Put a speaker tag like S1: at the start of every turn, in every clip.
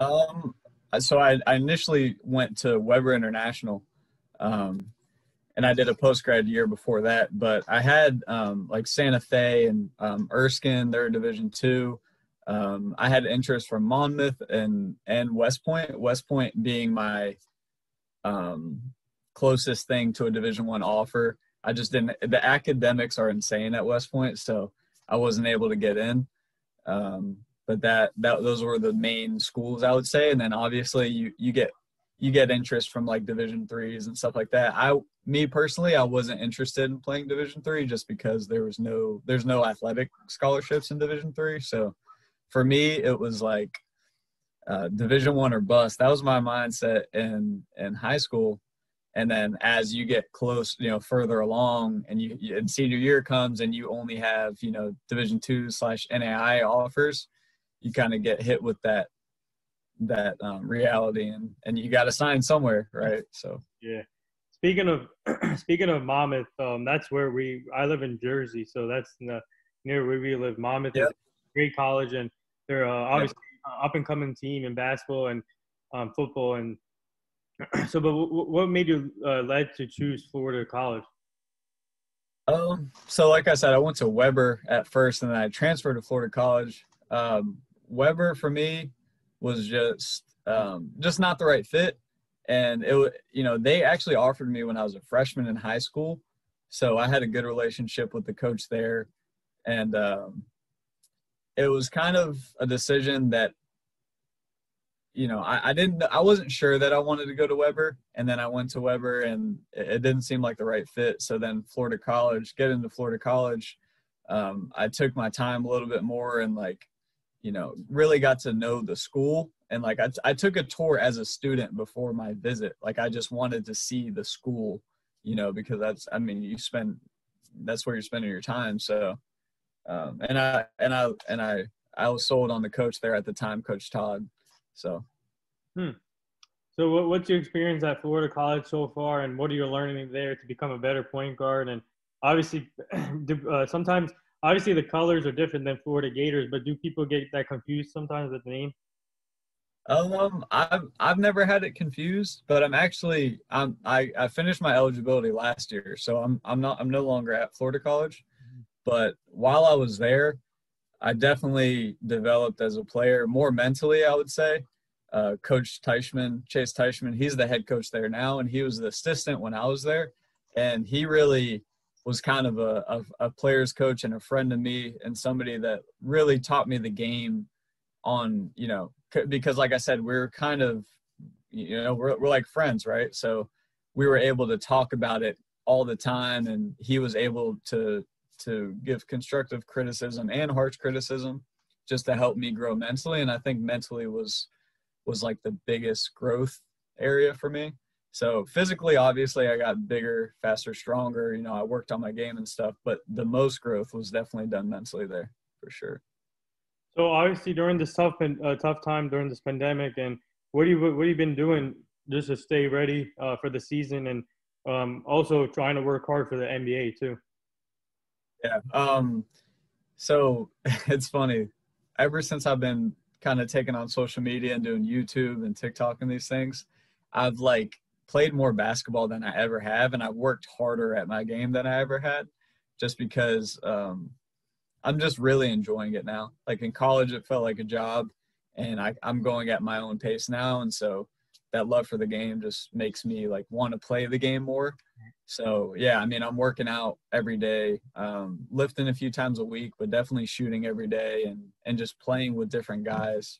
S1: Um, so I initially went to Weber International, um, and I did a post grad year before that. But I had like Santa Fe and Erskine, they're Division II. I had interest from Monmouth and West Point. West Point being my um, closest thing to a Division I offer. I just didn't. The academics are insane at West Point, so I wasn't able to get in. But those were the main schools I would say, and then obviously you get interest from like Division IIIs and stuff like that. Me personally, I wasn't interested in playing Division III just because there's no athletic scholarships in Division III. So for me, it was like Division I or bust. That was my mindset in high school. And then as you get close, further along, and senior year comes, and you only have Division II/NAI offers, you kind of get hit with that reality, and you got to sign somewhere, right? So
S2: Yeah. Speaking of speaking of Monmouth, that's where I live in Jersey, so that's near where we live. Monmouth is
S1: yeah,
S2: a great college, and they're
S1: yeah.
S2: obviously up and coming team in basketball and football. And so, but what made you led to choose Florida College?
S1: So like I said, I went to Weber at first, and then I transferred to Florida College. Weber for me was just not the right fit, and they actually offered me when I was a freshman in high school, so I had a good relationship with the coach there, and it was kind of a decision that I wasn't sure that I wanted to go to Weber, and then I went to Weber, and it didn't seem like the right fit. So then get into Florida College, I took my time a little bit more and really got to know the school. And I took a tour as a student before my visit. Like I just wanted to see the school, because that's where you're spending your time. So, I was sold on the coach there at the time, Coach Todd. So,
S2: So what's your experience at Florida College so far, and what are you learning there to become a better point guard? And obviously, sometimes obviously the colors are different than Florida Gators, but do people get that confused sometimes with the name?
S1: I've never had it confused, but I finished my eligibility last year, so I'm no longer at Florida College. But while I was there, I definitely developed as a player more mentally, I would say. Coach Chase Teichman, he's the head coach there now, and he was the assistant when I was there. And he really was kind of a player's coach and a friend to me, and somebody that really taught me the game on, because like I said, we're kind of, we're like friends, right? So we were able to talk about it all the time, and he was able to give constructive criticism and harsh criticism just to help me grow mentally. And I think mentally was like the biggest growth area for me. So physically, obviously I got bigger, faster, stronger, I worked on my game and stuff, but the most growth was definitely done mentally there for sure.
S2: So obviously during this tough time during this pandemic, and what have you been doing just to stay ready for the season, and also trying to work hard for the NBA too?
S1: Yeah. So it's funny. Ever since I've been kind of taking on social media and doing YouTube and TikTok and these things, I've played more basketball than I ever have, and I've worked harder at my game than I ever had, just because I'm just really enjoying it now. Like in college, it felt like a job, and I'm going at my own pace now, and so that love for the game just makes me want to play the game more. So yeah, I'm working out every day, lifting a few times a week, but definitely shooting every day, and just playing with different guys.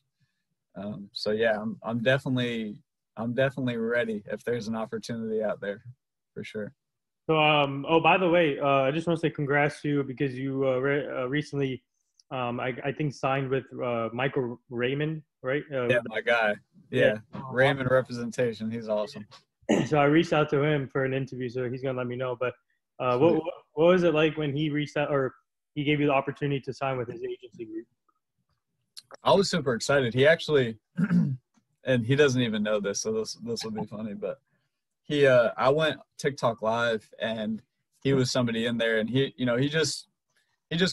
S1: So yeah, I'm definitely ready if there's an opportunity out there, for sure.
S2: So oh, by the way, I just want to say congrats to you because you recently I think signed with Michael Raymond, right?
S1: Yeah, my guy.
S2: Yeah.
S1: Yeah, Raymond representation. He's awesome.
S2: So I reached out to him for an interview, so he's gonna let me know. But what was it like when he reached out, or he gave you the opportunity to sign with his agency group?
S1: I was super excited. He actually, and he doesn't even know this, so this will be funny. But I went TikTok live, and he was somebody in there, and he just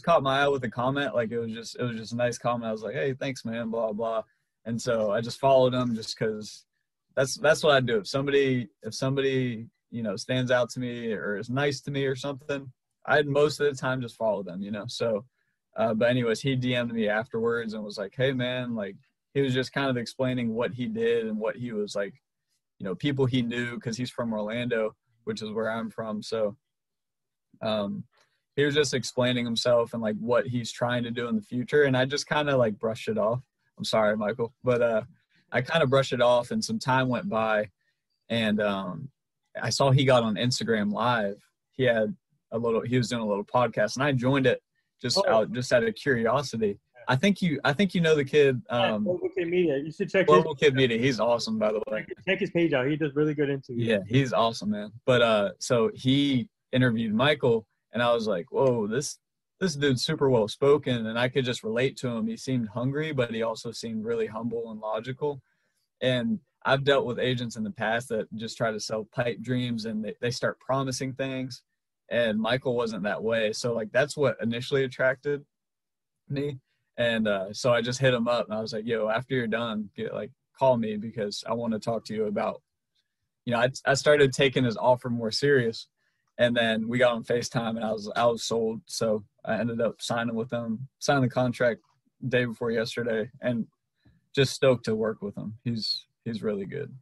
S1: caught my eye with a comment. Like it was just a nice comment. I was like, hey, thanks, man, blah blah. And so I just followed him just because that's what I do. If somebody stands out to me or is nice to me or something, I'd most of the time just follow them, So, but anyways, he DM'd me afterwards and was like, "Hey man," like he was just kind of explaining what he did and what he was like, people he knew because he's from Orlando, which is where I'm from. So, he was just explaining himself and like what he's trying to do in the future. And I just kind of like brushed it off. I'm sorry, Michael, but I kind of brushed it off, and some time went by, and I saw he got on Instagram Live. He was doing a little podcast, and I joined it just out of curiosity. I think you know the kid.
S2: Global Kid Media. You should check
S1: Global Kid Media. He's awesome, by the way.
S2: Check his page out. He does really good interviews.
S1: Yeah, he's awesome, man. But so he interviewed Michael, and I was like, whoa, this dude's super well spoken, and I could just relate to him. He seemed hungry, but he also seemed really humble and logical. And I've dealt with agents in the past that just try to sell pipe dreams, and they start promising things. And Michael wasn't that way. So like that's what initially attracted me. And so I just hit him up, and I was like, yo, after you're done, call me, because I want to talk to you about, I started taking his offer more serious. And then we got on FaceTime, and I was sold. So I ended up signing with them, signed the contract day before yesterday, and just stoked to work with him. He's really good.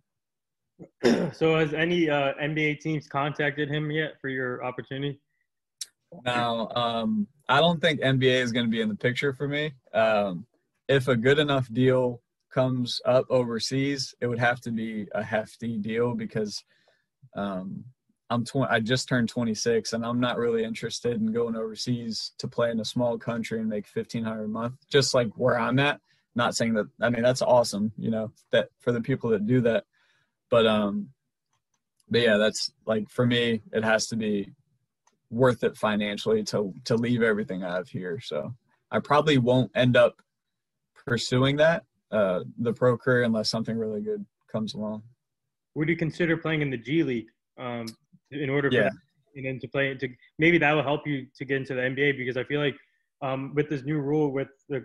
S2: So has any NBA teams contacted him yet for your opportunity?
S1: Now, I don't think NBA is going to be in the picture for me. If a good enough deal comes up overseas, it would have to be a hefty deal, because I just turned 26, and I'm not really interested in going overseas to play in a small country and make $1,500 a month, just like where I'm at. Not saying that, I mean, that's awesome, that for the people that do that. But yeah, that's like, for me, it has to be worth it financially to leave everything I have here. So I probably won't end up pursuing that, the pro career, unless something really good comes along.
S2: Would you consider playing in the G League in order for to play maybe that will help you to get into the NBA? Because I feel like with this new rule, with the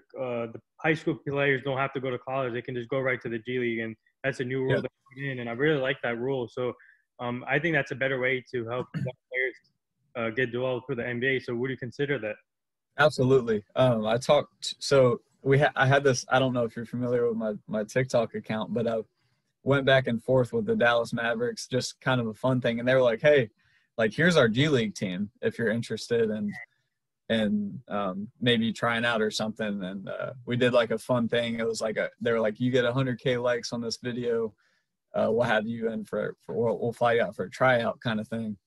S2: high school players don't have to go to college; they can just go right to the G League, and that's a new rule that put in. And I really like that rule. So I think that's a better way to help players get developed for the NBA. So would you consider that?
S1: Absolutely. I had this. I don't know if you're familiar with my TikTok account, but I went back and forth with the Dallas Mavericks, just kind of a fun thing. And they were like, hey, like, here's our G League team if you're interested in maybe trying out or something. And we did like a fun thing. It was like they were like, you get 100K likes on this video, we'll have you in we'll fly you out for a tryout kind of thing.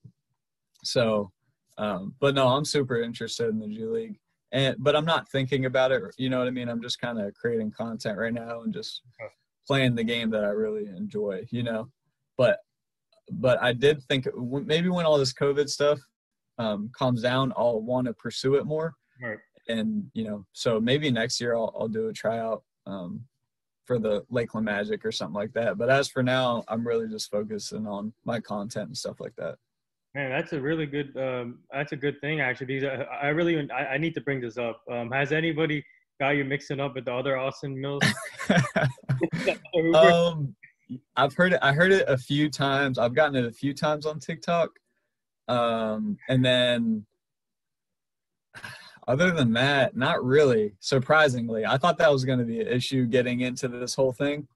S1: So, but no, I'm super interested in the G League, but I'm not thinking about it. You know what I mean? I'm just kind of creating content right now and just playing the game that I really enjoy, but I did think maybe when all this COVID stuff calms down, I'll want to pursue it more.
S2: Right.
S1: And, so maybe next year I'll do a tryout for the Lakeland Magic or something like that. But as for now, I'm really just focusing on my content and stuff like that.
S2: Man, that's a really good, that's a good thing actually, because I need to bring this up. Has anybody got you mixing up with the other Austin Mills?
S1: I've heard it. I heard it a few times. I've gotten it a few times on TikTok. And then other than that, not really, surprisingly. I thought that was going to be an issue getting into this whole thing.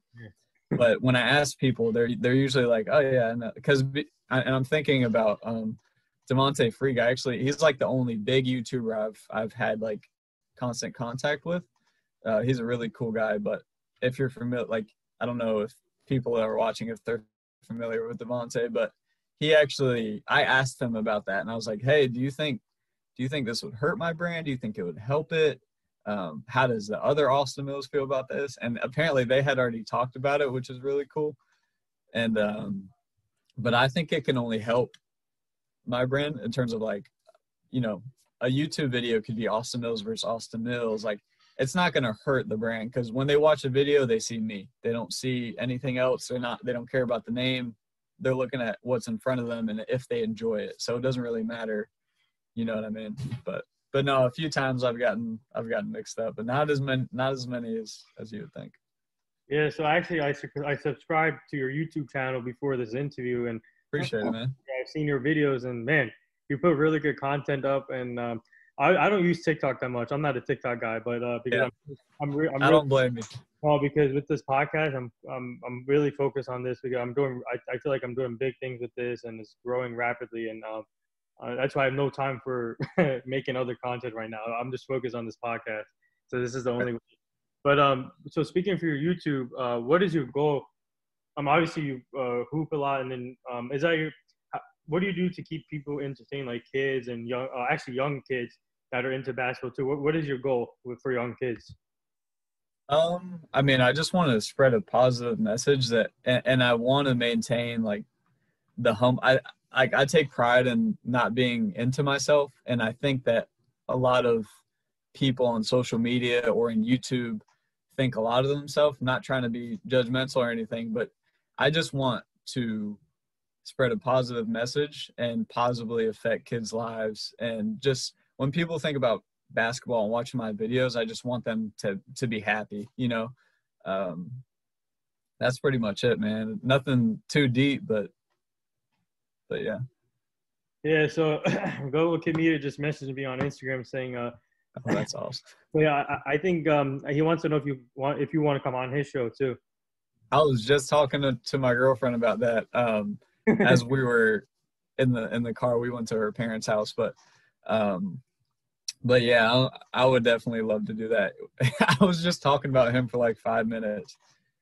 S1: But when I ask people, they're usually like, oh yeah, because I'm thinking about Devontae Freak. He's like the only big YouTuber I've had like constant contact with. He's a really cool guy, but if you're familiar, like, I don't know if people that are watching, if they're familiar with Devontae, but I asked him about that, and I was like, hey, do you think this would hurt my brand? Do you think it would help it? How does the other Austin Mills feel about this? And apparently they had already talked about it, which is really cool. And but I think it can only help my brand in terms of like, a YouTube video could be Austin Mills versus Austin Mills. Like, it's not going to hurt the brand, because when they watch a video, they see me. They don't see anything else. They don't care about the name. They're looking at what's in front of them and if they enjoy it. So it doesn't really matter. You know what I mean? But no, a few times I've gotten mixed up, but not as many as you would think.
S2: Yeah, so actually, I subscribed to your YouTube channel before this interview, and
S1: Appreciate it, man.
S2: I've seen your videos, and man, you put really good content up. And I don't use TikTok that much. I'm not a TikTok guy, but because
S1: Yeah,
S2: I'm
S1: I
S2: really
S1: don't blame you.
S2: well, because with this podcast, I'm really focused on this because I feel like I'm doing big things with this, and it's growing rapidly, and that's why I have no time for making other content right now. I'm just focused on this podcast, so this is the only way. But so speaking for your YouTube, what is your goal? Obviously you hoop a lot, and then is that your? What do you do to keep people entertained, like kids and young, actually young kids that are into basketball too? What is your goal for young kids?
S1: I mean, I just want to spread a positive message that, and I want to maintain like the I take pride in not being into myself, and I think that a lot of people on social media or in YouTube think a lot of themselves. Not trying to be judgmental or anything, but I just want to spread a positive message and positively affect kids' lives. And just when people think about basketball and watching my videos, I just want them to be happy, you know. Um, that's pretty much it, man. Nothing too deep, but yeah.
S2: Yeah, so Global Kid Media just messaged me on Instagram saying,
S1: Oh, that's awesome.
S2: yeah, I think he wants to know if you want to come on his show too.
S1: I was just talking to my girlfriend about that as we were in the car. We went to her parents' house, but yeah, I would definitely love to do that. I was just talking about him for like 5 minutes.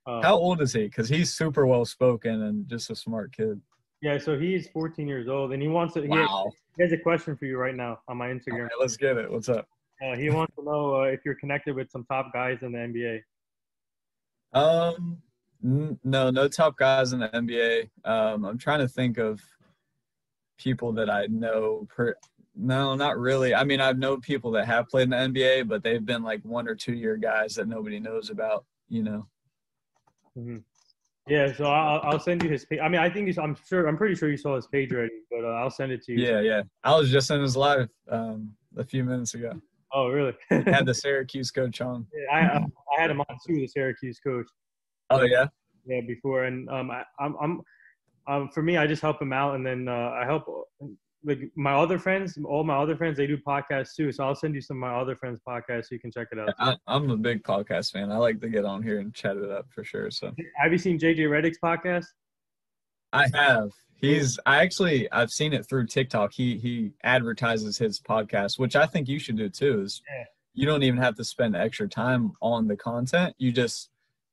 S1: How old is he? Because he's super well spoken and just a smart kid.
S2: Yeah, so he's 14 years old, and he wants to.
S1: Wow.
S2: He has a question for you right now on my Instagram.
S1: All right, let's get it. What's up?
S2: He wants to know if you're connected with some top guys in the NBA.
S1: No top guys in the NBA. I'm trying to think of people that I know. No, not really. I mean, I've known people that have played in the NBA, but they've been like 1 or 2 year guys that nobody knows about, you know.
S2: Mm-hmm. Yeah, so I'll send you his page. I mean, I'm pretty sure you saw his page already, but I'll send it to you.
S1: Yeah. I was just in his live a few minutes ago.
S2: Oh, really?
S1: Had the Syracuse coach on.
S2: Yeah, I had him on too, the Syracuse coach.
S1: Oh yeah.
S2: Yeah, before, and for me, I just help him out, and then I help like all my other friends, they do podcasts too. So I'll send you some of my other friends' podcasts so you can check it out.
S1: I'm a big podcast fan. I like to get on here and chat it up for sure. So
S2: have you seen JJ Redick's podcast?
S1: I have. I've seen it through TikTok. He advertises his podcast, which I think you should do too. You don't even have to spend extra time on the content. You just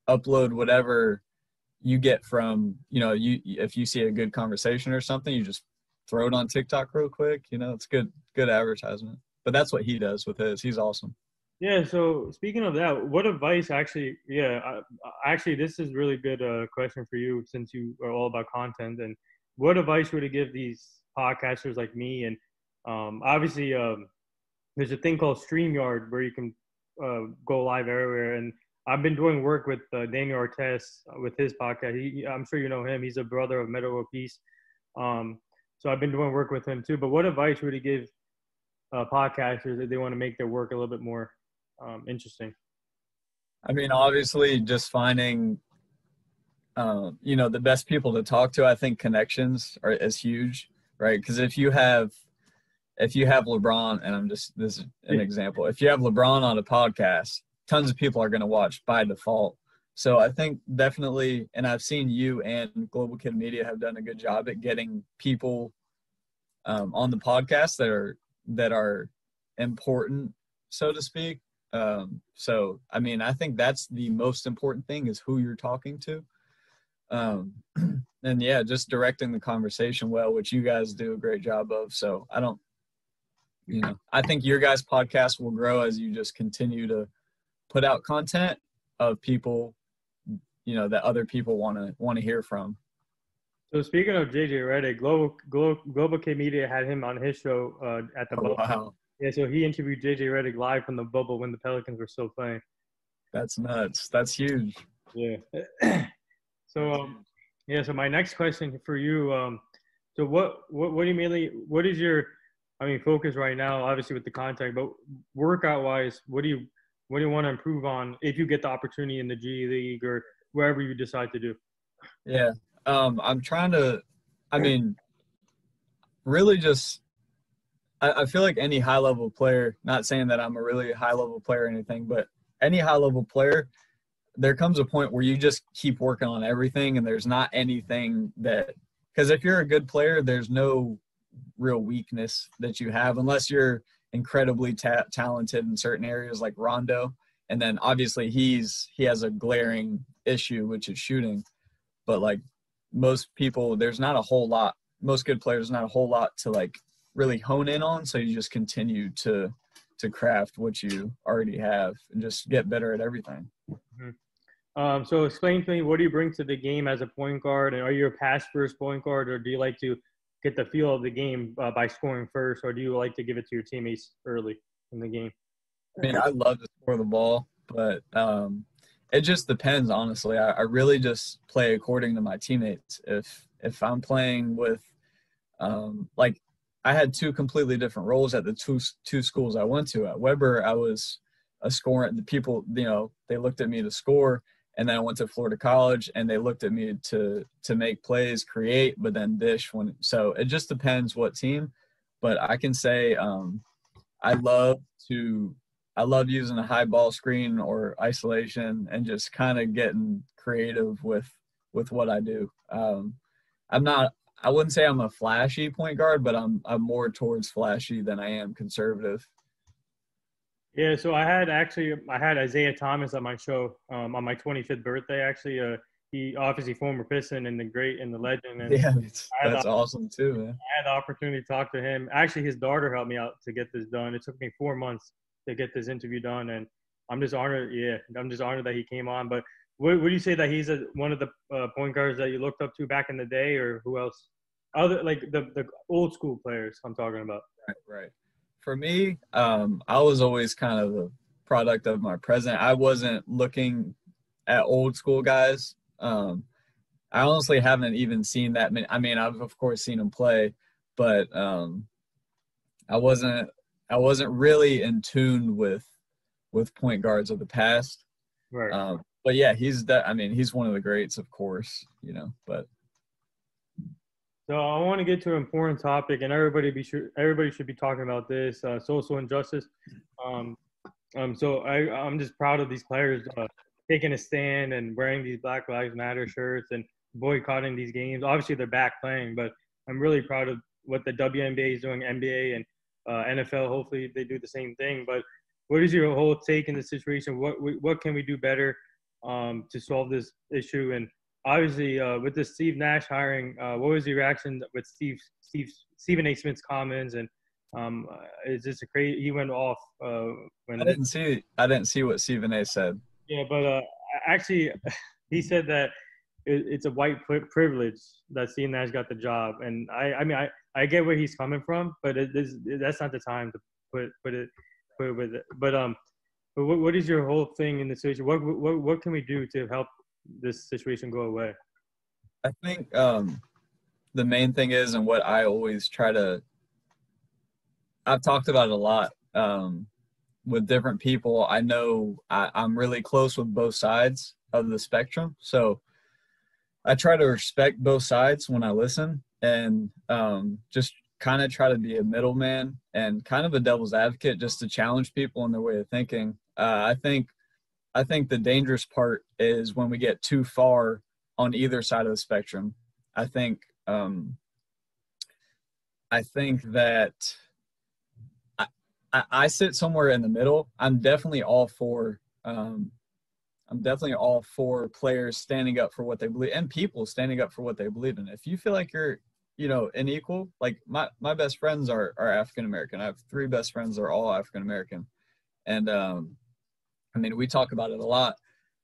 S1: upload whatever you get from, if you see a good conversation or something, you just throw it on TikTok real quick. It's good advertisement. But that's what he does with his. He's awesome.
S2: Yeah. So speaking of that, what advice actually? Yeah, actually, this is really good question for you since you are all about content. And what advice would you give these podcasters like me? And obviously, there's a thing called StreamYard where you can go live everywhere. And I've been doing work with Daniel Artest with his podcast. I'm sure you know him. He's a brother of Meadow World Peace. So I've been doing work with him too. But what advice would you give podcasters if they want to make their work a little bit more interesting?
S1: I mean, obviously, just finding, the best people to talk to. I think connections is huge, right? Because if you have LeBron, and this is an example. If you have LeBron on a podcast, tons of people are going to watch by default. So I think definitely, and I've seen you and Global Kid Media have done a good job at getting people on the podcast that are important, so to speak. So, I mean, I think that's the most important thing is who you're talking to. And yeah, just directing the conversation well, which you guys do a great job of. So I think your guys' podcast will grow as you just continue to put out content of people, that other people want to hear from.
S2: So speaking of JJ Redick, Global K Media had him on his show at the Bubble.
S1: Wow.
S2: Yeah, so he interviewed JJ Redick live from the Bubble when the Pelicans were still playing.
S1: That's nuts. That's huge.
S2: Yeah. So so my next question for you, so what do you what is your focus right now, obviously with the contact, but workout wise, what do you want to improve on if you get the opportunity in the G League, or wherever you decide to do?
S1: Yeah. I'm trying to, I mean, really just, I feel like any high level player, not saying that I'm a really high level player or anything, but any high level player, there comes a point where you just keep working on everything and there's not anything that, because if you're a good player, there's no real weakness that you have unless you're incredibly talented in certain areas like Rondo. And then obviously he has a glaring issue, which is shooting. But like most people, there's not a whole lot, most good players, not a whole lot to like really hone in on. So you just continue to craft what you already have and just get better at everything.
S2: Mm-hmm. So explain to me, what do you bring to the game as a point guard? And are you a pass first point guard, or do you like to get the feel of the game by scoring first, or do you like to give it to your teammates early in the game?
S1: I mean, I love to score the ball, but it just depends, honestly. I really just play according to my teammates. If I'm playing with like I had two completely different roles at the two schools I went to. At Weber, I was a scorer. The people, they looked at me to score, and then I went to Florida College, and they looked at me to make plays, create, but then dish. So it just depends what team. But I can say I love using a high ball screen or isolation and just kind of getting creative with what I do. I wouldn't say I'm a flashy point guard, but I'm more towards flashy than I am conservative.
S2: Yeah, so I had Isaiah Thomas on my show on my 25th birthday. Actually, he obviously former Piston and the great and the legend. And
S1: Yeah, that's awesome too, man.
S2: I had the opportunity to talk to him. Actually, his daughter helped me out to get this done. It took me 4 months to get this interview done, and I'm just honored. Yeah, I'm just honored that he came on. But would you say that he's one of the point guards that you looked up to back in the day, or who else? Other like the old school players I'm talking about.
S1: Right. For me, I was always kind of the product of my present. I wasn't looking at old school guys. I honestly haven't even seen that many. I mean, I've of course seen him play, but I wasn't really in tune with point guards of the past.
S2: Right.
S1: But yeah, he's one of the greats, of course, but.
S2: So I want to get to an important topic, and everybody should be talking about this social injustice. So I'm just proud of these players taking a stand and wearing these Black Lives Matter shirts and boycotting these games. Obviously, they're back playing, but I'm really proud of what the WNBA is doing, NBA and NFL. Hopefully, they do the same thing. But what is your whole take in the situation? What can we do better to solve this issue? And obviously, with the Steve Nash hiring, what was your reaction with Stephen A. Smith's comments? And is this a crazy? He went off when
S1: I didn't see what Stephen A. said.
S2: Yeah, but actually, he said that it's a white privilege that Steve Nash got the job, and I mean I get where he's coming from, but that's not the time to put it with it. But what is your whole thing in the situation? What can we do to help this situation go away?
S1: I think the main thing is, and what I always I've talked about it a lot with different people. I know I'm really close with both sides of the spectrum. So I try to respect both sides when I listen and just kind of try to be a middleman and kind of a devil's advocate just to challenge people in their way of thinking. I think the dangerous part is when we get too far on either side of the spectrum. I think that I sit somewhere in the middle. I'm definitely all for players standing up for what they believe and people standing up for what they believe in. If you feel like you're, an equal, like my best friends are African American. I have 3 best friends that are all African American. And I mean, we talk about it a lot.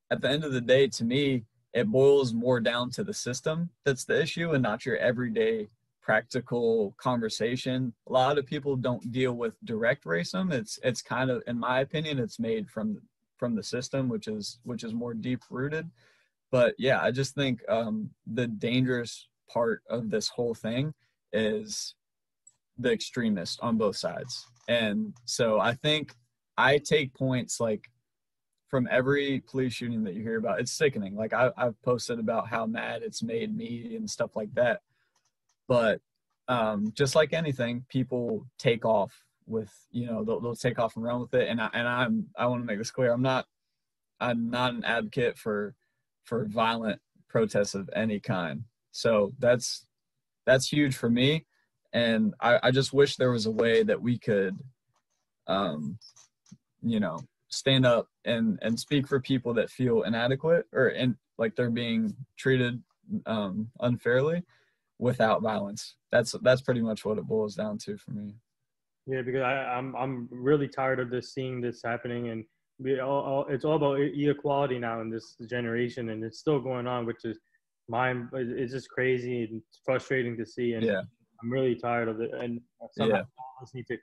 S1: At the end of the day, to me, it boils more down to the system that's the issue and not your everyday practical conversation. A lot of people don't deal with direct racism. It's kind of, in my opinion, it's made from the system, which is more deep rooted. But yeah, I just think the dangerous part of this whole thing is the extremist on both sides. And so I think I take points like from every police shooting that you hear about, it's sickening. Like I've posted about how mad it's made me and stuff like that. But just like anything, people take off with, they'll take off and run with it. And I want to make this clear. I'm not an advocate for violent protests of any kind. So that's huge for me. And I just wish there was a way that we could, stand up and speak for people that feel inadequate like they're being treated unfairly without violence. That's pretty much what it boils down to for me.
S2: Yeah, because I'm really tired of seeing this happening, and it's all about equality now in this generation, and it's still going on, which is it's just crazy and frustrating to see, and
S1: yeah.
S2: I'm really tired of it. And somehow all of us need to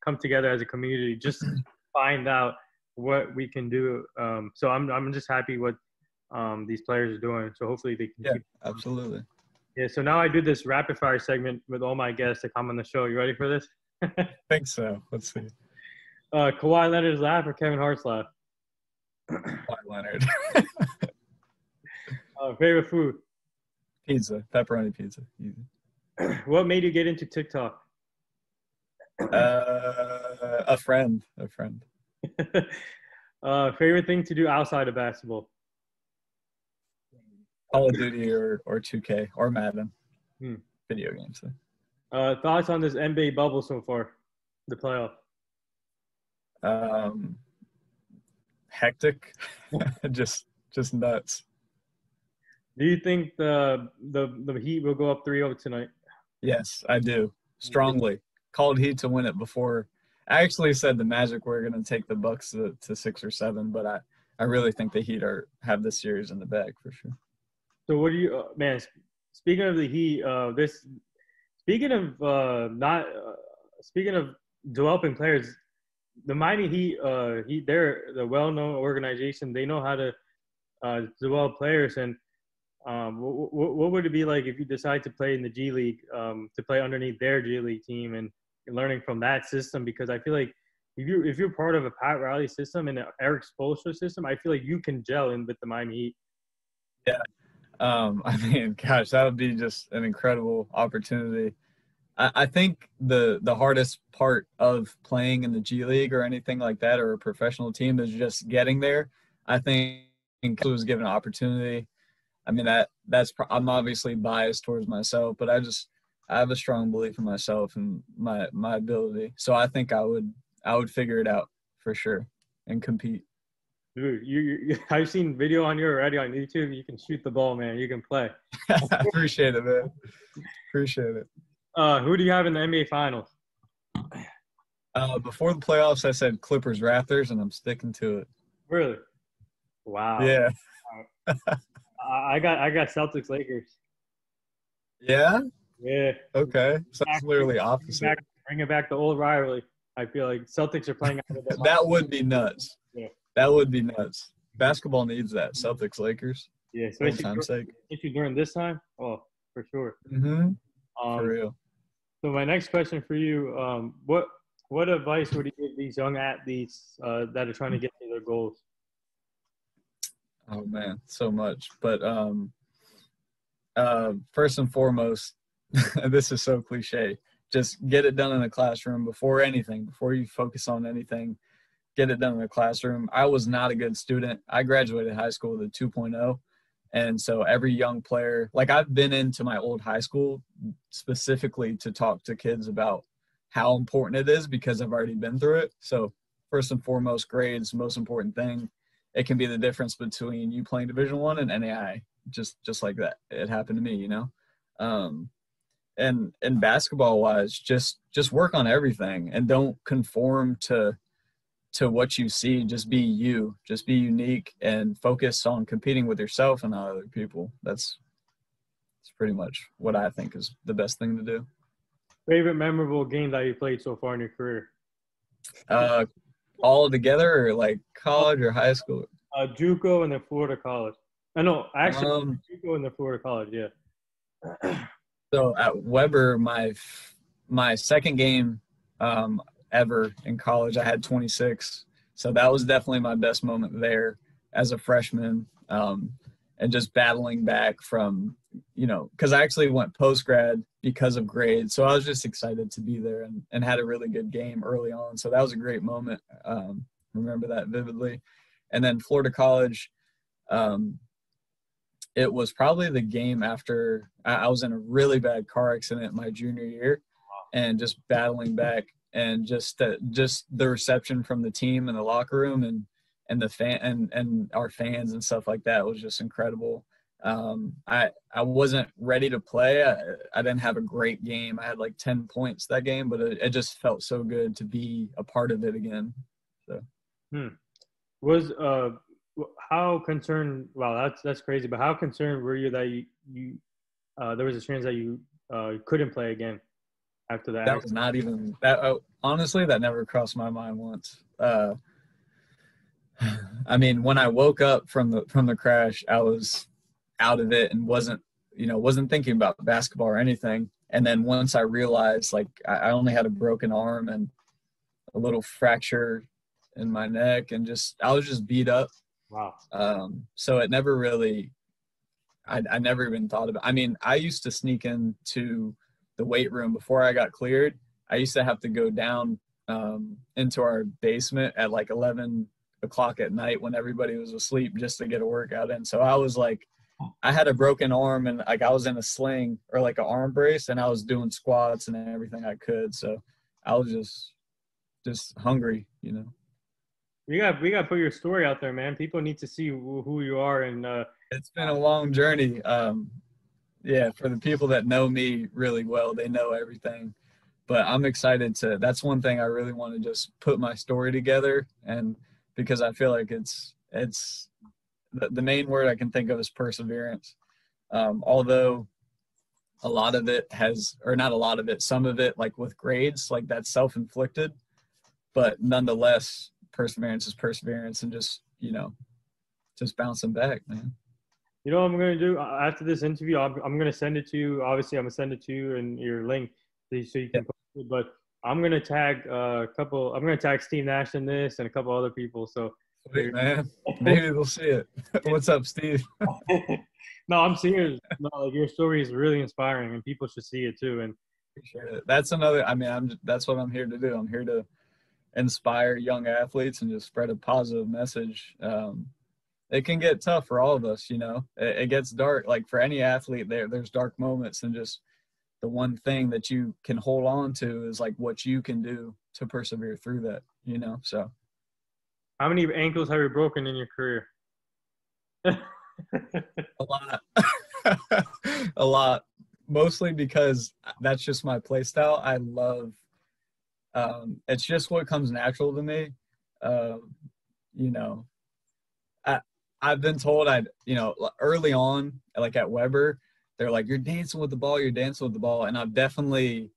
S2: come together as a community just to find out what we can do. So I'm just happy what these players are doing. So hopefully they can keep.
S1: Absolutely.
S2: Yeah, so now I do this rapid fire segment with all my guests that come on the show. You ready for this?
S1: I think so. Let's see.
S2: Kawhi Leonard's laugh or Kevin Hart's laugh?
S1: Kawhi Leonard.
S2: Favorite food?
S1: Pizza. Pepperoni pizza. Easy.
S2: What made you get into TikTok?
S1: A friend.
S2: Favorite thing to do outside of basketball?
S1: Call of Duty or 2K or Madden. Video games.
S2: Thoughts on this NBA bubble so far, the playoff?
S1: Hectic. just nuts.
S2: Do you think the Heat will go up 3-0 tonight?
S1: Yes, I do. Strongly. Called Heat to win it before. I actually said the Magic were going to take the Bucks to 6 or 7, but I really think the Heat have this series in the bag for sure.
S2: So what do you, man? Speaking of the Heat, speaking of developing players, the Miami Heat, they're the well-known organization. They know how to develop players. And what would it be like if you decide to play in the G League, to play underneath their G League team and learning from that system? Because I feel like if you're part of a Pat Riley system and an Eric Spoelstra system, I feel like you can gel in with the Miami Heat.
S1: Yeah. I mean, gosh, that would be just an incredible opportunity. I think the hardest part of playing in the G League or anything like that or a professional team is just getting there. I think it was given an opportunity. I mean, I'm obviously biased towards myself, but I have a strong belief in myself and my ability. So I think I would figure it out for sure and compete.
S2: Dude, I've seen video on you already on YouTube. You can shoot the ball, man. You can play.
S1: I appreciate it, man. Appreciate it.
S2: Who do you have in the NBA Finals?
S1: Before the playoffs, I said Clippers Raptors, and I'm sticking to it.
S2: Really? Wow.
S1: Yeah.
S2: I got Celtics Lakers.
S1: Yeah?
S2: Yeah.
S1: Okay. So it's literally opposite.
S2: Bringing back the old rivalry. I feel like Celtics are playing out of their
S1: That would be nuts.
S2: Yeah.
S1: That would be nuts. Basketball needs that. Celtics Lakers.
S2: Yeah, especially during this time. Oh, for sure.
S1: Mm-hmm. For real.
S2: So my next question for you, what advice would you give these young athletes that are trying to get to their goals?
S1: Oh man, so much. But first and foremost, this is so cliche. Just get it done in the classroom before anything. Before you focus on anything, get it done in the classroom. I was not a good student. I graduated high school with a 2.0. And so every young player, like I've been into my old high school specifically to talk to kids about how important it is because I've already been through it. So first and foremost, grades, most important thing. It can be the difference between you playing Division I and NAI, just like that. It happened to me, you know. And basketball wise, just work on everything and don't conform to what you see. Just be you, just be unique and focus on competing with yourself and not other people. That's pretty much what I think is the best thing to do.
S2: Favorite memorable game that you played so far in your career?
S1: All together or like college or high school?
S2: JUCO and then Florida College. No, actually JUCO and then Florida College, yeah.
S1: So at Weber, my second game ever in college, I had 26. So that was definitely my best moment there as a freshman, and just battling back from, because I actually went post grad because of grades. So I was just excited to be there, and had a really good game early on. So that was a great moment. Remember that vividly. And then Florida College, it was probably the game after I was in a really bad car accident my junior year, and just battling back, and just the reception from the team in the locker room, and the fan and our fans and stuff like that was just incredible. I wasn't ready to play. I didn't have a great game. I had like 10 points that game, but it just felt so good to be a part of it again. So.
S2: Was how concerned? Wow, that's crazy. But how concerned were you that you there was a chance that you couldn't play again after that?
S1: That was not even that. Honestly, that never crossed my mind once. I mean, when I woke up from the crash, I was out of it and wasn't thinking about basketball or anything. And then once I realized, like, I only had a broken arm and a little fracture in my neck, and I was just beat up.
S2: Wow.
S1: So it never really, I never even thought about. I mean, I used to sneak into the weight room before I got cleared. I used to have to go down into our basement at like 11 o'clock at night when everybody was asleep just to get a workout in. So I was like, I had a broken arm, and like I was in a sling or like an arm brace, and I was doing squats and everything I could. So I was just hungry,
S2: We got to put your story out there, man. People need to see who you are, and
S1: it's been a long journey. Yeah, for the people that know me really well, they know everything. But I'm excited that's one thing I really want to just put my story together, and because I feel like it's the main word I can think of is perseverance. Although a lot of it not a lot of it, some of it, like with grades, like that's self-inflicted, but nonetheless, perseverance is perseverance, and just bouncing back, man.
S2: You know what I'm gonna do after this interview? I'm gonna send it to you. Obviously, I'm gonna send it to you in your link so you can post it. But I'm gonna tag a couple. I'm gonna tag Steve Nash in this and a couple other people. So,
S1: sweet, man. Maybe they'll see it. What's up, Steve?
S2: No, I'm serious. No, like, your story is really inspiring, and people should see it too. And
S1: appreciate it. That's another. I mean, that's what I'm here to do. I'm here to inspire young athletes and just spread a positive message. It can get tough for all of us, it gets dark. Like for any athlete, there's dark moments, and just the one thing that you can hold on to is like what you can do to persevere through that, so.
S2: How many ankles have you broken in your career?
S1: A lot. A lot. Mostly because that's just my play style. I love it's just what comes natural to me. I've been told early on, like at Weber, they're like, you're dancing with the ball. And I've definitely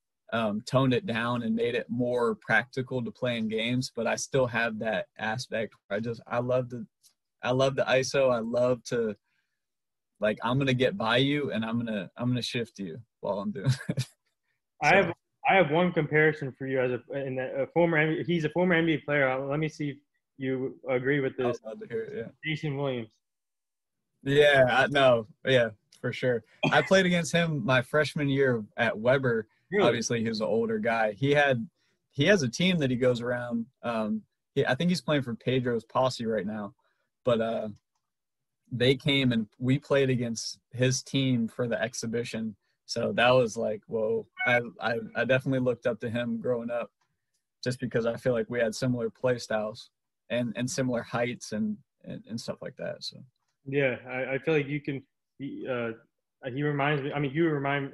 S1: toned it down and made it more practical to play in games, but I still have that aspect. I love the ISO. I love to, like, I'm going to get by you, and I'm going to shift you while I'm doing it. So.
S2: I have one comparison for you as a former. He's a former NBA player. Let me see if you agree with this.
S1: I'd love to hear it, yeah.
S2: Jason Williams.
S1: Yeah, yeah, for sure. I played against him my freshman year at Weber. Really? Obviously, he was an older guy. He has a team that he goes around. I think he's playing for Pedro's Posse right now, but they came and we played against his team for the exhibition. So that was like, whoa. I definitely looked up to him growing up, just because I feel like we had similar play styles and similar heights and stuff like that. So.
S2: Yeah, I feel like you can. He reminds me. I mean, you remind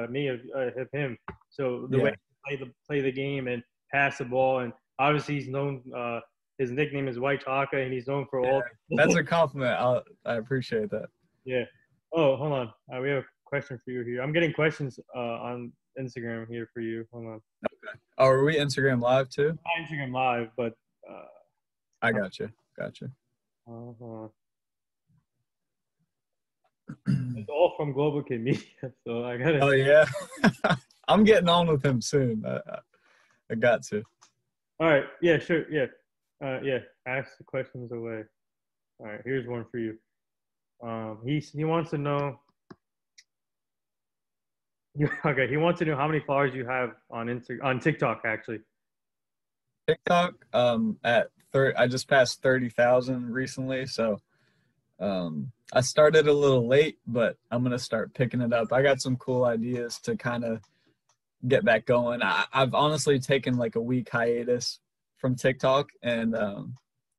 S2: me of him. So the way he play the game and pass the ball, and obviously he's known. His nickname is White Chaka, and he's known for all.
S1: That's a compliment. I appreciate that.
S2: Yeah. Oh, hold on. We have a question for you here. I'm getting questions on Instagram here for you. Hold on.
S1: Okay. Oh, are we Instagram Live too?
S2: Not Instagram Live, but.
S1: I got you.
S2: It's all from Global Kid Media, so I gotta.
S1: Oh yeah, I'm getting on with him soon. I got to.
S2: All right. Yeah, sure. Yeah. Yeah. Ask the questions away. All right. Here's one for you. He wants to know. Okay. He wants to know how many followers you have on on TikTok actually.
S1: TikTok, at 30, I just passed 30,000 recently, so I started a little late, but I'm gonna start picking it up. I got some cool ideas to kind of get back going. I've honestly taken like a week hiatus from TikTok and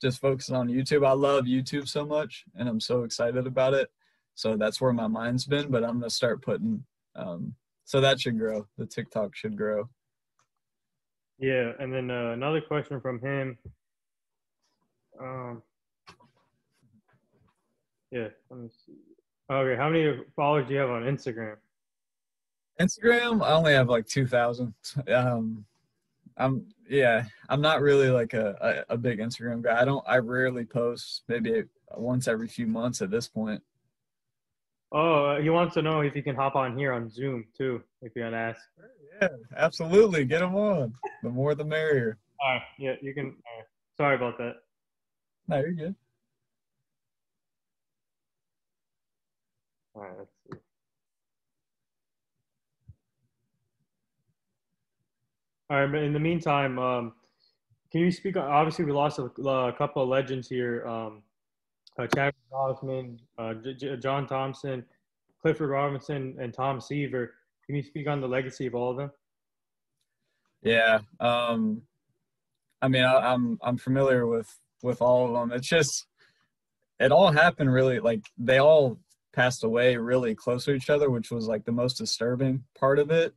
S1: just focusing on YouTube. I love YouTube so much, and I'm so excited about it. So that's where my mind's been. But I'm gonna start putting. So that should grow. The TikTok should grow.
S2: Yeah. And then another question from him. Um, yeah. Let me see. Okay. How many followers do you have on Instagram?
S1: Instagram, I only have like 2,000. I'm not really like a big Instagram guy. I rarely post, maybe once every few months at this point.
S2: Oh, he wants to know if you can hop on here on Zoom too, if you want to ask.
S1: Yeah, absolutely. Get them on. The more the merrier.
S2: All right. Yeah, you can. Sorry about that.
S1: No, you're good.
S2: All right. Let's see. All right. But in the meantime, can you speak? Obviously, we lost a couple of legends here. Chadwick Boseman, John Thompson, Clifford Robinson, and Tom Seaver. Can you speak on the legacy of all of them?
S1: Yeah. I mean, I'm familiar with all of them. It's just it all happened really like they all passed away really close to each other, which was like the most disturbing part of it.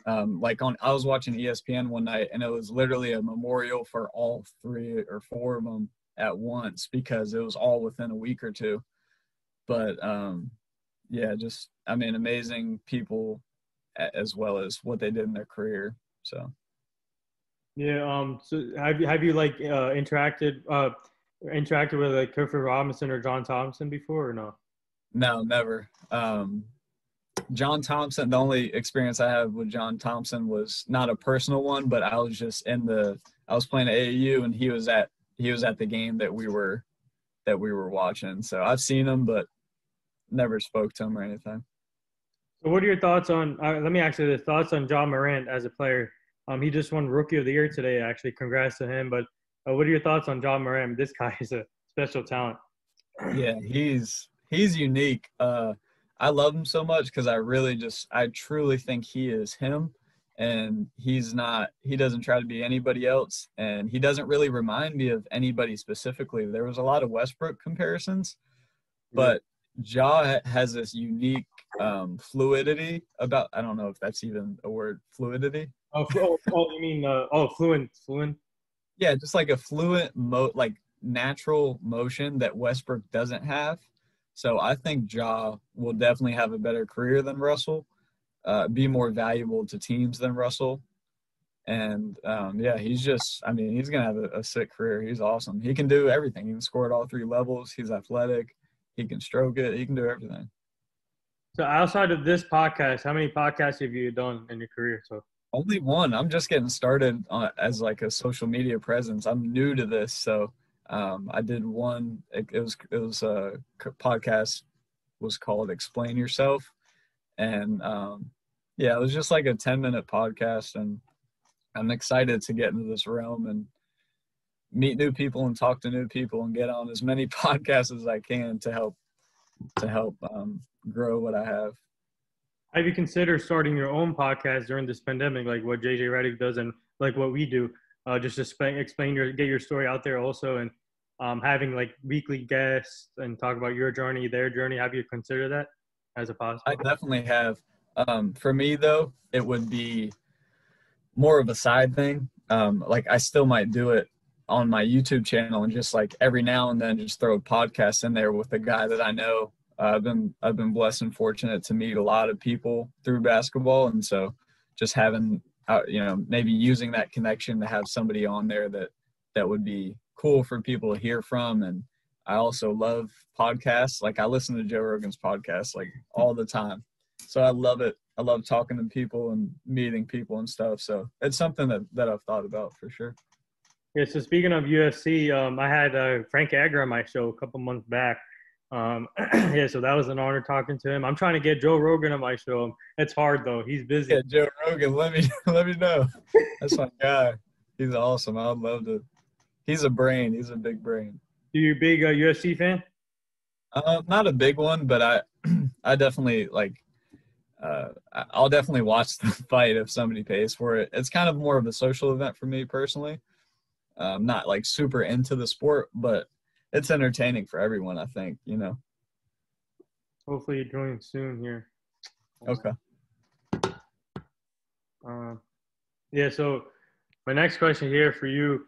S1: Like I was watching ESPN one night, and it was literally a memorial for all three or four of them at once because it was all within a week or two. But yeah, just I mean, amazing people as well as what they did in their career. So
S2: Yeah. So have you like interacted with like Clifford Robinson or John Thompson before or no?
S1: no, never. John Thompson, the only experience I have with John Thompson was not a personal one, but I was just I was playing at AAU and he was at the game that we were watching. So I've seen him, but never spoke to him or anything.
S2: So what are your thoughts on? Let me ask you the thoughts on John Morant as a player. He just won Rookie of the Year today. Actually, congrats to him. But what are your thoughts on John Morant? This guy is a special talent.
S1: Yeah, he's unique. I love him so much because I truly think he is him, and he doesn't try to be anybody else, and he doesn't really remind me of anybody specifically. There was a lot of Westbrook comparisons,
S2: Yeah.
S1: but Ja has this unique fluidity about. I don't know if that's even a word, fluidity.
S2: You mean fluent?
S1: Yeah, just like a like natural motion that Westbrook doesn't have. So I think Ja will definitely have a better career than Russell, be more valuable to teams than Russell. And yeah, I mean, he's going to have a sick career. He's awesome. He can do everything. He can score at all three levels. He's athletic. He can stroke it. He can do everything.
S2: So outside of this podcast, how many podcasts have you done in your career? So
S1: Only one. I'm just getting started as like a social media presence. I'm new to this, so I did one. It was a podcast was called "Explain Yourself," and yeah, it was just like a 10-minute podcast, and I'm excited to get into this realm and meet new people and talk to new people and get on as many podcasts as I can to help grow what I have.
S2: have you considered starting your own podcast during this pandemic, like what JJ Redick does and like what we do? Just to get your story out there also, and having like weekly guests and talk about your journey, their journey. Have you considered that as a
S1: I
S2: possible?
S1: definitely have. For me though, it would be more of a side thing. Like I still might do it on my YouTube channel and just like every now and then just throw a podcast in there with a guy that I know. I've been blessed and fortunate to meet a lot of people through basketball, and so just having maybe using that connection to have somebody on there that would be cool for people to hear from. And I also love podcasts. Like I listen to Joe Rogan's podcast like all the time, so I love it. I love talking to people and meeting people and stuff. So it's something that I've thought about for sure.
S2: Yeah, so speaking of UFC, I had Frank Agger on my show a couple months back. Yeah, so that was an honor talking to him. I'm trying to get Joe Rogan on my show. It's hard though; he's busy.
S1: Yeah, Joe Rogan, let me let me know. That's my guy. He's awesome. I'd love to. He's a brain. He's a big brain.
S2: You a big UFC fan?
S1: Not a big one, but I definitely like. I'll definitely watch the fight if somebody pays for it. It's kind of more of a social event for me personally. I'm not like super into the sport, but it's entertaining for everyone, I think, you know.
S2: Hopefully, you join soon here.
S1: Okay.
S2: Yeah. So my next question here for you.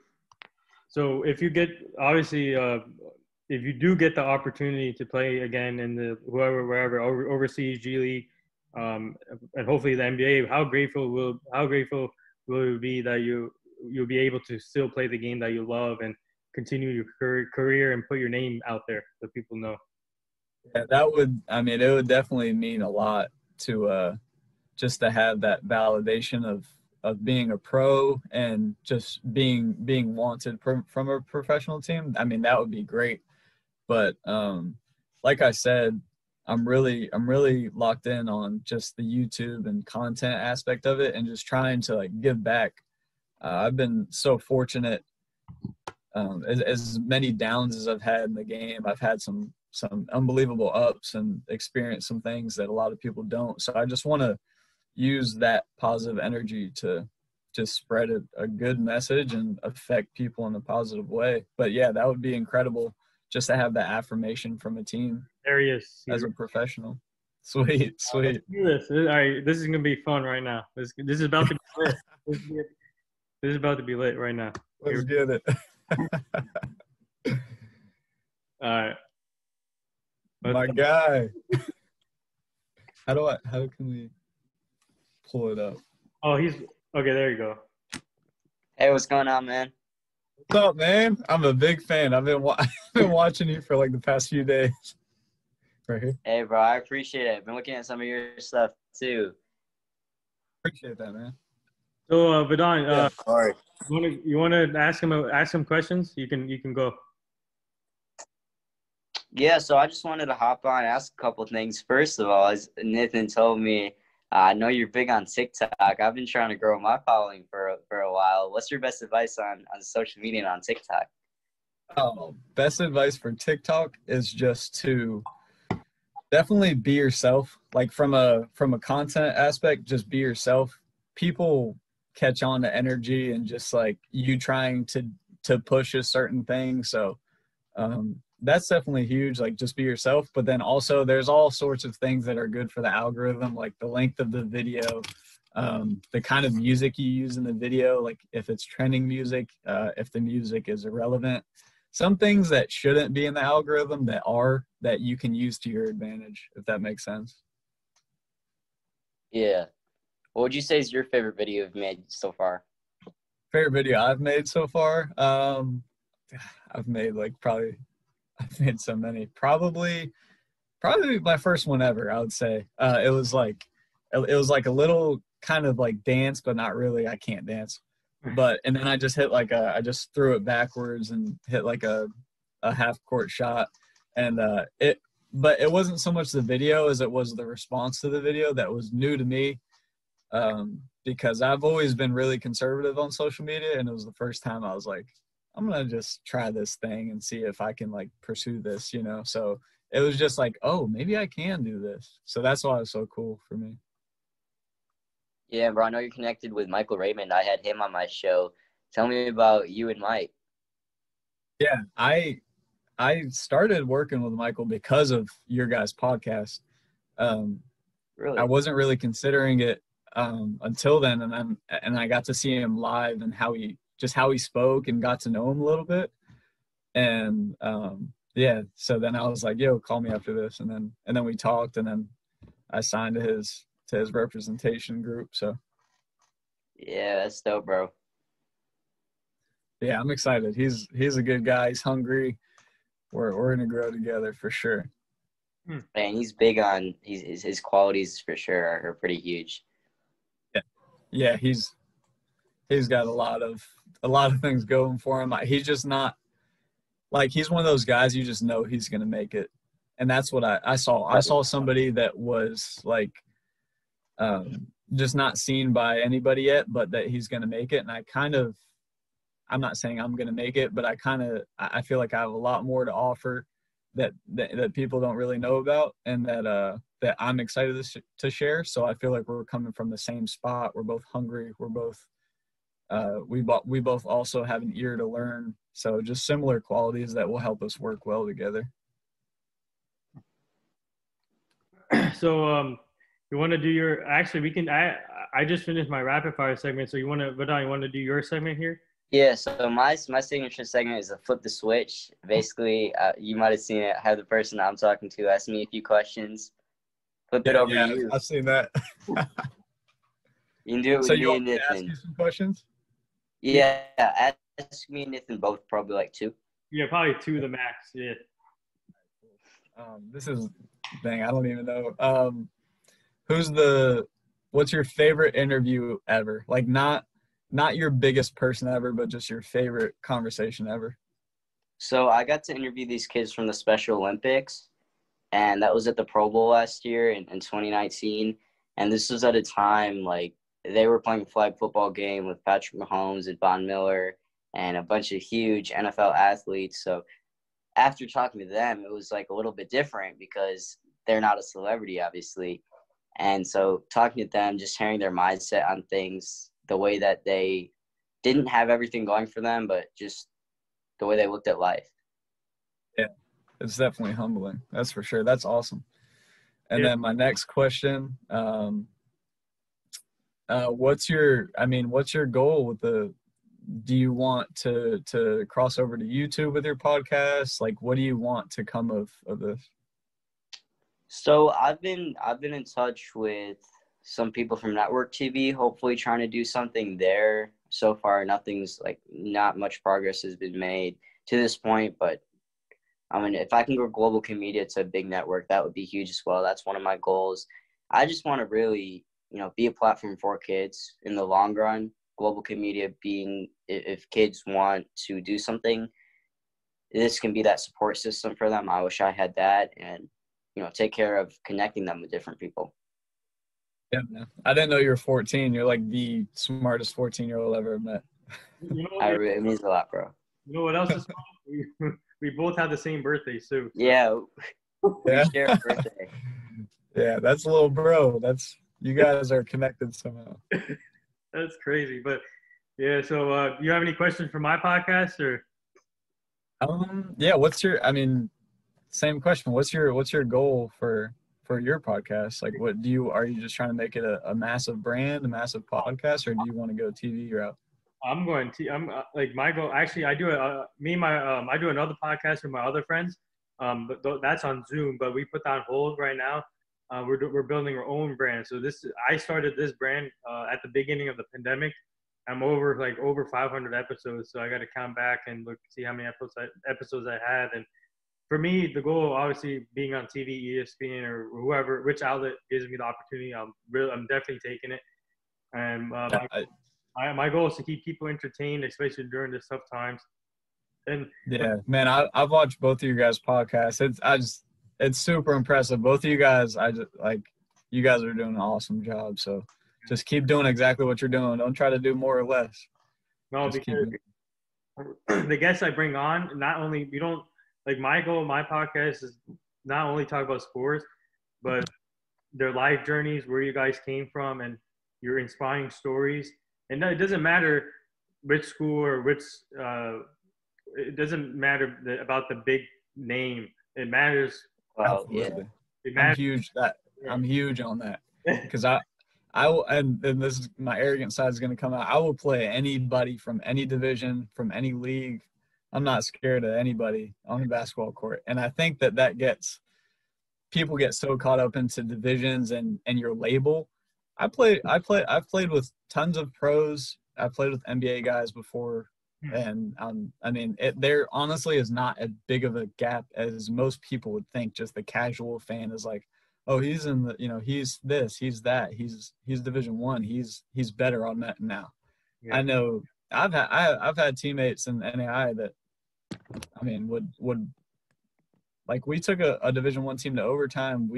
S2: So if you get obviously, if you do get the opportunity to play again in the wherever overseas G League, and hopefully the NBA, how grateful will it be that you'll be able to still play the game that you love and continue your career and put your name out there so people know.
S1: Yeah, that would, I mean, it would definitely mean a lot to just to have that validation of being a pro and just being wanted from a professional team. I mean, that would be great. But like I said, I'm really locked in on just the YouTube and content aspect of it and just trying to like give back. I've been so fortunate. As many downs as I've had in the game, I've had some unbelievable ups and experienced some things that a lot of people don't. So I just want to use that positive energy to just spread a good message and affect people in a positive way. But yeah, that would be incredible just to have that affirmation from a team.
S2: There he is.
S1: As a professional. Sweet.
S2: Let's do this. All right, this is gonna be fun right now. This is about to be lit. This is about to be lit right now.
S1: Let's get it.
S2: All right.
S1: My guy. How can we pull it up?
S2: Oh, he's okay. There you go.
S3: Hey, what's going on, man?
S1: What's up, man? I'm a big fan. I've been watching you for like the past few days. Right here.
S3: Hey, bro, I appreciate it. I've been looking at some of your stuff too.
S1: Appreciate that, man.
S2: So, Vidon,
S3: Sorry.
S2: you want to ask him questions? You can go.
S3: Yeah, so I just wanted to hop on and ask a couple things. First of all, as Nathan told me, I know you're big on TikTok. I've been trying to grow my following for a while. What's your best advice on social media and on TikTok?
S1: Oh, best advice for TikTok is just to definitely be yourself. Like from a content aspect, just be yourself. People catch on to energy and just like you trying to push a certain thing. So that's definitely huge. Like just be yourself. But then also there's all sorts of things that are good for the algorithm, like the length of the video, the kind of music you use in the video, like if it's trending music, if the music is irrelevant. Some things that shouldn't be in the algorithm that you can use to your advantage, if that makes sense.
S3: Yeah. What would you say is your favorite video you've made so far?
S1: Favorite video I've made so far? I've made so many. Probably my first one ever, I would say. It was like a little kind of like dance, but not really. I can't dance. And then I just hit I just threw it backwards and hit like a half court shot. And it wasn't so much the video as it was the response to the video that was new to me. Because I've always been really conservative on social media, and it was the first time I was like, I'm gonna just try this thing and see if I can like pursue this, you know. So it was just like, oh, maybe I can do this. So that's why it's so cool for me.
S3: Yeah, bro, I know you're connected with Michael Raymond. I had him on my show. Tell me about you and Mike.
S1: Yeah, I started working with Michael because of your guys' podcast.
S3: Really?
S1: I wasn't really considering it until then, and I got to see him live and how he spoke and got to know him a little bit. And yeah, so then I was like, yo, call me after this, and then we talked, and then I signed to his representation group. So
S3: yeah, that's dope, bro.
S1: Yeah, I'm excited. He's a good guy. He's hungry. We're gonna grow together for sure.
S3: And he's big on his qualities for sure are pretty huge.
S1: Yeah, he's got a lot of a lot of things going for him. He's just not like he's one of those guys you just know he's going to make it, and that's what I saw. I saw somebody that was like just not seen by anybody yet, but that he's going to make it, and I'm not saying I'm going to make it, but I feel like I have a lot more to offer that people don't really know about, and that I'm excited to share. So I feel like we're coming from the same spot. We're both hungry. We're both we both also have an ear to learn. So just similar qualities that will help us work well together.
S2: So you want to do your? Actually, we can. I just finished my rapid fire segment. So you want to do your segment here?
S3: Yeah, so my signature segment is a flip the switch. Basically, you might have seen it. I have the person I'm talking to ask me a few questions. Flip it over to you.
S1: I've seen that.
S3: You can do it with me and Nathan.
S1: Ask you some questions?
S3: Yeah, ask me and Nathan both probably like 2.
S2: Yeah, probably 2 the max. Yeah.
S1: This is dang. I don't even know. What's your favorite interview ever? Like not your biggest person ever, but just your favorite conversation ever.
S3: So I got to interview these kids from the Special Olympics, and that was at the Pro Bowl last year in 2019. And this was at a time like they were playing a flag football game with Patrick Mahomes and Von Miller and a bunch of huge NFL athletes. So after talking to them, it was like a little bit different because they're not a celebrity, obviously. And so talking to them, just hearing their mindset on things, the way that they didn't have everything going for them, but just the way they looked at life.
S1: Yeah, it's definitely humbling. That's for sure. That's awesome. And then my next question, what's your goal with do you want to cross over to YouTube with your podcast? Like, what do you want to come of this?
S3: So I've been in touch with some people from Network TV, hopefully trying to do something there. So far, not much progress has been made to this point, but I mean, if I can grow Global Kid Media to a big network, that would be huge as well. That's one of my goals. I just want to really, be a platform for kids in the long run. Global Kid Media being, if kids want to do something, this can be that support system for them. I wish I had that, and, take care of connecting them with different people.
S1: Yeah, man. I didn't know you were 14. You're like the smartest 14-year-old I've ever met.
S3: It means a lot, bro.
S2: You know what else is funny? We both have the same birthday, too.
S3: Yeah. We share a birthday.
S1: Yeah, that's a little bro. You guys are connected somehow.
S2: That's crazy. But yeah, so you have any questions for my podcast or?
S1: Yeah, same question. What's your goal for your podcast? Like, are you just trying to make it a massive brand, a massive podcast, or do you want to go TV route?
S2: I'm going to. I'm like my goal. Actually, I do I do another podcast with my other friends. But that's on Zoom. But we put that on hold right now. We're building our own brand. So I started this brand at the beginning of the pandemic. I'm over 500 episodes. So I got to count back and see how many episodes I had. And for me, the goal, obviously, being on TV, ESPN, or whoever, which outlet gives me the opportunity, I'm definitely taking it. And my goal is to keep people entertained, especially during this tough times. And
S1: yeah, man, I've watched both of you guys' podcasts. It's super impressive. Both of you guys, you guys are doing an awesome job. So just keep doing exactly what you're doing. Don't try to do more or less.
S2: No, because the guests I bring on, my goal, my podcast is not only talk about sports, but their life journeys, where you guys came from, and your inspiring stories. And it doesn't matter which school or it doesn't matter about the big name. It matters.
S3: Well, yeah.
S1: I'm huge on that because I will, and this is my arrogant side is going to come out. I will play anybody from any division, from any league. I'm not scared of anybody on the basketball court. And I think people get so caught up into divisions and your label. I've played with tons of pros. I've played with NBA guys before. And there honestly is not as big of a gap as most people would think. Just the casual fan is like, oh, he's in the, he's this, he's that, he's Division I, he's better on that now. Yeah. I know I've had teammates in NAI that, I mean, would like, we took a Division I team to overtime.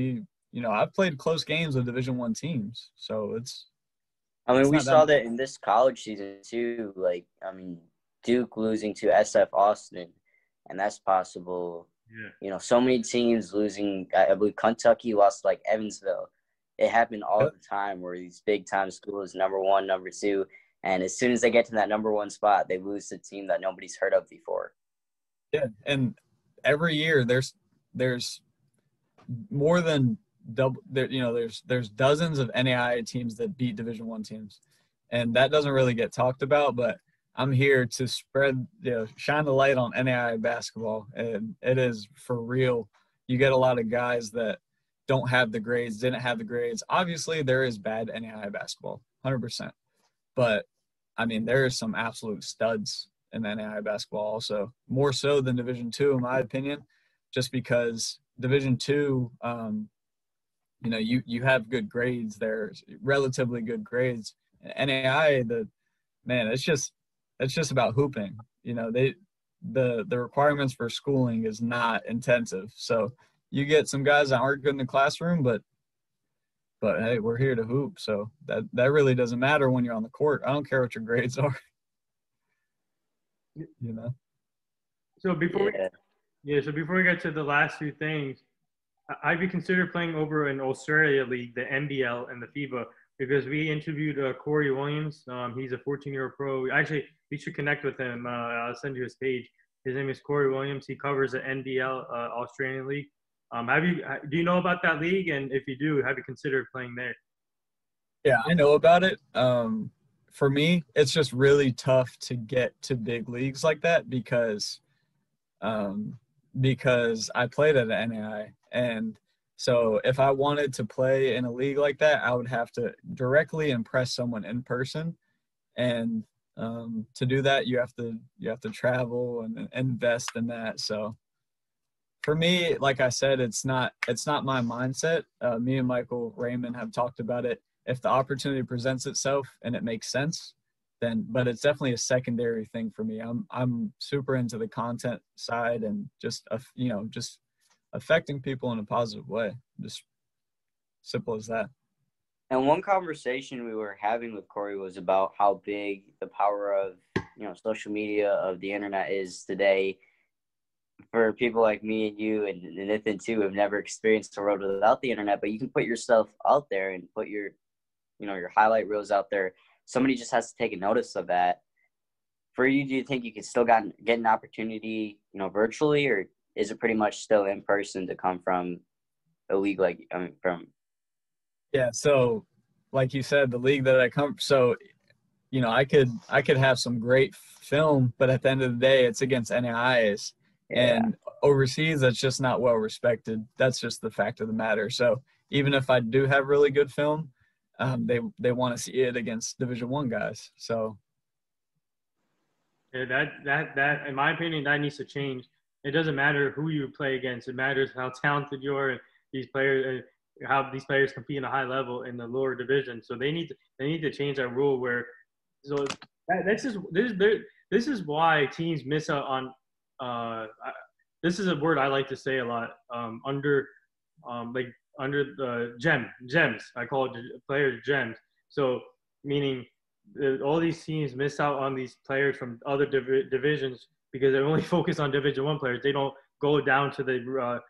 S1: I've played close games with Division I teams, so
S3: I mean,
S1: it's
S3: we
S1: not that
S3: saw
S1: much.
S3: that in this college season too. Like, I mean, Duke losing to SF Austin, and that's possible.
S2: Yeah.
S3: You know, so many teams losing. I believe Kentucky lost like Evansville. It happened all
S1: Yep.
S3: the time where these big time schools, number one, number two, and as soon as they get to that number one spot, they lose to a team that nobody's heard of before.
S1: Yeah, and every year there's more than double there. There's dozens of NAIA teams that beat Division I teams, and that doesn't really get talked about. But I'm here to shine the light on NAIA basketball, and it is for real. You get a lot of guys that don't have the grades, didn't have the grades. Obviously, there is bad NAIA basketball, 100%. But I mean, there is some absolute studs in NAIA basketball, also more so than Division II, in my opinion, just because Division II, you have good grades there, relatively good grades. NAIA, it's just about hooping. The requirements for schooling is not intensive, so you get some guys that aren't good in the classroom, but hey, we're here to hoop, so that really doesn't matter when you're on the court. I don't care what your grades are.
S2: So before
S3: Yeah.
S2: so before we get to the last two things, I'd be considered playing over in Australia League, the NBL and the FIBA, because we interviewed Corey Williams. He's a 14-year pro. Actually, you should connect with him. I'll send you his page. His name is Corey Williams. He covers the NBL Australian League. Do you know about that league? And if you do, have you considered playing there?
S1: Yeah, I know about it. For me, it's just really tough to get to big leagues like that because I played at an NAI. And so if I wanted to play in a league like that, I would have to directly impress someone in person. And to do that, you have to travel and invest in that. So for me, like I said, it's not my mindset. Me and Michael Raymond have talked about it. If the opportunity presents itself and it makes sense, but it's definitely a secondary thing for me. I'm super into the content side and just affecting people in a positive way. Just simple as that.
S3: And one conversation we were having with Corey was about how big the power of, social media, of the internet is today for people like me and you and Nathan too, who have never experienced the world without the internet. But you can put yourself out there and put your highlight reels out there. Somebody just has to take a notice of that. For you, do you think you could still get an opportunity, virtually, or is it pretty much still in person to come from a league from?
S1: Yeah. So like you said, the league that I come, so, I could have some great film, but at the end of the day, it's against NAIAs.
S3: Yeah.
S1: And overseas, that's just not well respected. That's just the fact of the matter. So even if I do have really good film, they want to see it against Division I guys. So
S2: Yeah, that in my opinion, that needs to change. It doesn't matter who you play against. It matters how talented you are, and these players, how these players compete in a high level in the lower division. So they need to change that rule where. So this is why teams miss out on. This is a word I like to say a lot. Under the gems. I call it players gems. So meaning all these teams miss out on these players from other divisions because they're only focused on Division I players. They don't go down to the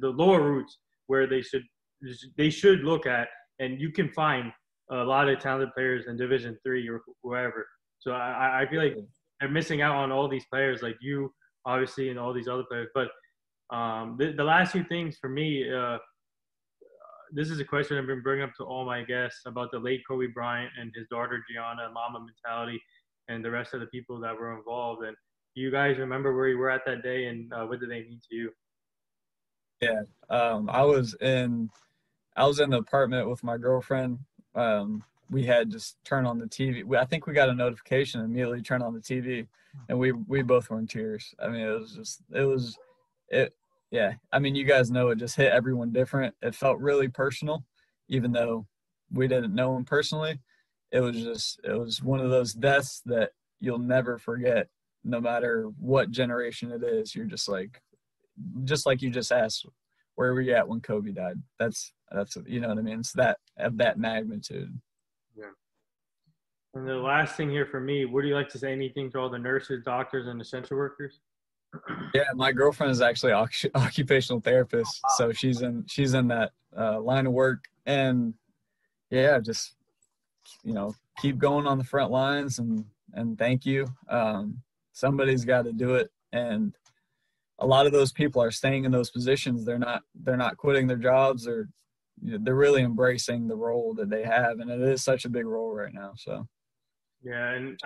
S2: lower roots where they should look at, and you can find a lot of talented players in Division III or wherever. So I feel like they're missing out on all these players like you, obviously, and all these other players. But the last two things for me, this is a question I've been bringing up to all my guests about the late Kobe Bryant and his daughter Gianna, Mamba mentality, and the rest of the people that were involved. And do you guys remember where you were at that day, and what did they mean to you?
S1: Yeah, I was in the apartment with my girlfriend. We had just turned on the TV. I think we got a notification and immediately turned on the TV, and we both were in tears. I mean, yeah. I mean, you guys know it just hit everyone different. It felt really personal, even though we didn't know him personally. It was one of those deaths that, you'll never forget, no matter what generation it is. You're just like you just asked, where were you at when Kobe died? That's you know what I mean? It's that of that magnitude.
S2: Yeah. And the last thing here for me, would you like to say anything to all the nurses, doctors, and essential workers?
S1: Yeah, my girlfriend is actually occupational therapist, so she's in that line of work, and yeah, just keep going on the front lines, and thank you. Somebody's got to do it, and a lot of those people are staying in those positions. They're not quitting their jobs, or they're really embracing the role that they have, and it is such a big role right now. So
S2: yeah, and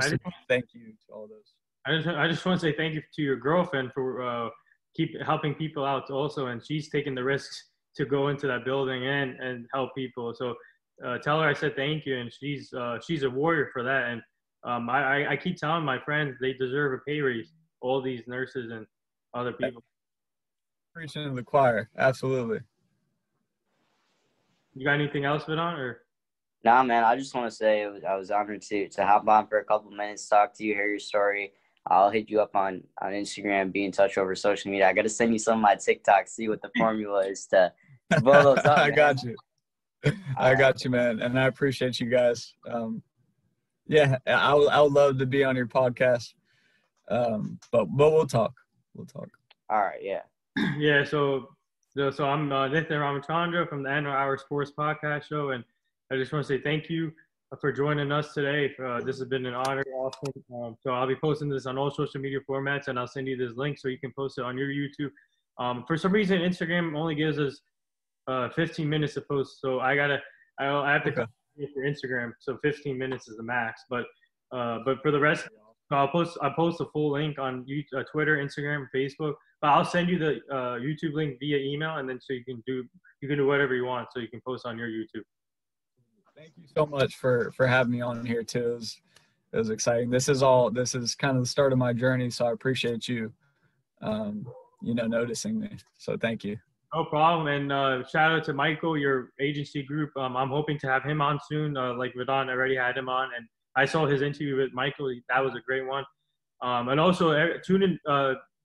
S1: thank you to all those.
S2: I just want to say thank you to your girlfriend for keep helping people out also, and she's taking the risks to go into that building and help people. So tell her I said thank you, and she's a warrior for that. And I keep telling my friends they deserve a pay raise. All these nurses and other people.
S1: Preaching in the choir, absolutely.
S2: You got anything else, Vidon, or?
S3: Nah, man. I just want to say I was honored to hop on for a couple minutes, talk to you, hear your story. I'll hit you up on Instagram, be in touch over social media. I got to send you some of my TikToks, see what the formula is to blow those up.
S1: I got you. I got you, man. And I appreciate you guys. Yeah, I would love to be on your podcast. But we'll talk. We'll talk.
S3: All right. Yeah.
S2: Yeah. So I'm Nathan Ramachandra from the Annual Hour Sports Podcast Show. And I just want to say thank you for joining us today. This has been an honor, Austin. So I'll be posting this on all social media formats, and I'll send you this link so you can post it on your YouTube. For some reason, Instagram only gives us 15 minutes to post, so I have to come for Instagram. So 15 minutes is the max. But for the rest, I'll post a full link on Twitter, Instagram, Facebook. But I'll send you the YouTube link via email, and then so you can do whatever you want. So you can post on your YouTube.
S1: Thank you so much for having me on here too. It was exciting. This is kind of the start of my journey, so I appreciate you, noticing me. So thank you.
S2: No problem. And shout out to Michael, your agency group. I'm hoping to have him on soon. Like Vidon already had him on, and I saw his interview with Michael. That was a great one. And also tune in,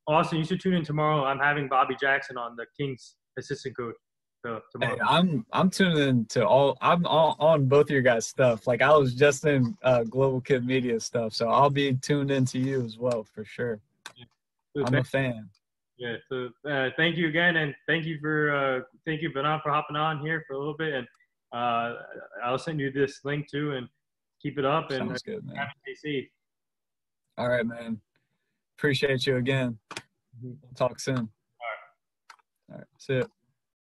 S2: Austin. You should tune in tomorrow. I'm having Bobby Jackson on, the Kings assistant coach. So tomorrow.
S1: Hey, I'm tuning in to I'm all on both of your guys' stuff. Like I was just in Global Kid Media stuff, so I'll be tuned into you as well for sure. Yeah. So I'm a fan.
S2: Yeah. So thank you again, and thank you Vidon for hopping on here for a little bit, and I'll send you this link too, and keep it up. And
S1: sounds good, man.
S2: Stay safe.
S1: All right, man. Appreciate you again. We'll talk soon.
S2: All right.
S1: All right. See ya.